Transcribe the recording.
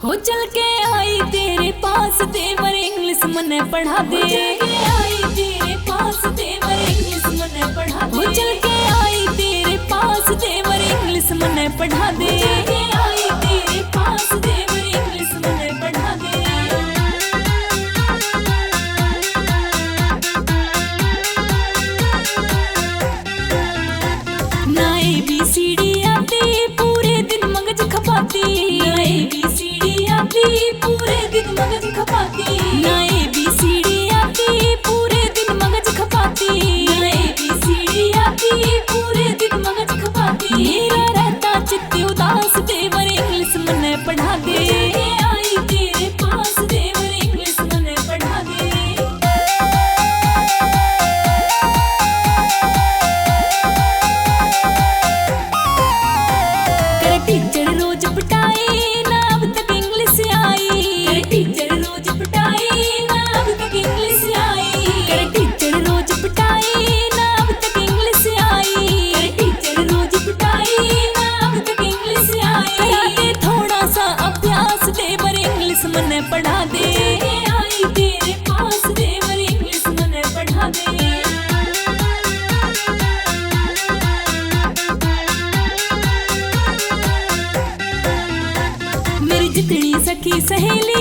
हो चल के आई तेरे पास देवर इंग्लिश मने पढ़ा दे। हो चल के आई तेरे पास देवर इंग्लिश मने पढ़ा दे। हो चल के आई तेरे पास देवर इंग्लिश मने पढ़ा दे। हो चल के आई तेरे पास देवर इंग्लिश मने पढ़ा दे। ना ABCD आती पूरे दिन मगज खपाती। ना ABCD आती पूरे दिन मगज खपाती। ना ABCD आती पूरे दिन मगज खपाती। ना ABCD आती पूरे दिन मगज खपाती। मेरा रहता चित्त उदास देवर इंग्लिश मने पढ़ा दे। आई तेरे पास देवर इंग्लिश मने पढ़ा दे। टीचर रोज पिटाई ना अब तक इंग्लिश आई। टीचर रोज पिटाई ना अब तक इंग्लिश आई। टीचर रोज पिटाई ना अब तक इंग्लिश आई। टीचर रोज पिटाई ना अब तक इंग्लिश आई। करा दे थोड़ा सा अभ्यास देवर इंग्लिश मने पढ़ा दे। आई तेरे पास देवर इंग्लिश मने पढ़ा दे। मेरी जितनी सखी सहेली